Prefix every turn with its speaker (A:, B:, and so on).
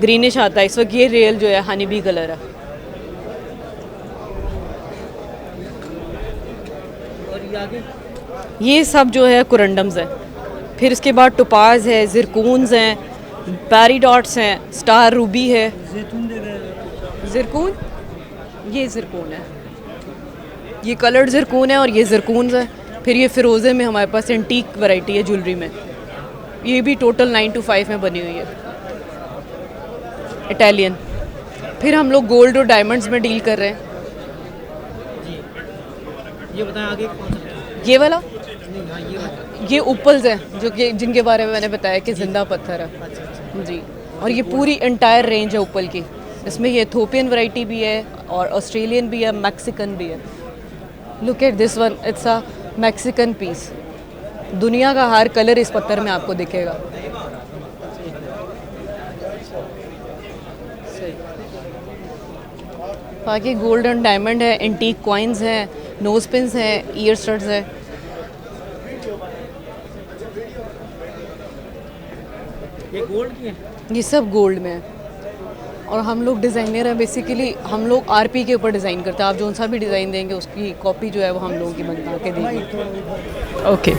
A: Greenish आता है इस वक्त. ये रियल जो है हनी बी कलर है.
B: और ये आगे
A: ये सब जो है कुरंडम्स है. फिर इसके बाद टोपाज है, जिरकून्स हैं, पैरीडॉट्स हैं, स्टार रूबी है. जिरकून, ये जिरकून है, ये कलर्ड जिरकून है और ये जिरकून्स है. फिर ये फिरोज़े में हमारे पास एंटीक वैरायटी है ज्वेलरी में. ये भी टोटल 925 में बनी हुई है, इटालियन. फिर हम लोग गोल्ड और डायमंड्स में डील कर रहे हैं.
B: जी, ये बताएं आगे कौन सा है?
A: ये वाला,
B: नहीं हाँ ये वाला.
A: ये उपल्स हैं जो कि जिनके बारे में मैंने बताया कि ज़िंदा पत्थर है.
B: अच्छा अच्छा.
A: जी. और ये पूरी इंटायर रेंज है उपल की. इसमें ये एथोपियन वैरायटी भी है और ऑस्ट्रेलियन भी है, मैक्सिकन भी है. Look at this one, it's a Mexican piece. दुनिया का हर कलर इस पत्थर में आपको दिखेगा. बाकी गोल्ड एंड डायमंड है, एंटीक कॉइन्स हैं, नोज पिन्स हैं, ईयर स्टड्स हैं.
B: ये गोल्ड की है.
A: ये सब गोल्ड में है. और हम लोग डिज़ाइनर हैं बेसिकली. हम लोग आरपी के ऊपर डिज़ाइन करते हैं. आप जो सा भी डिज़ाइन देंगे उसकी कॉपी जो है वो हम लोगों की बनवा के देंगे. ओके.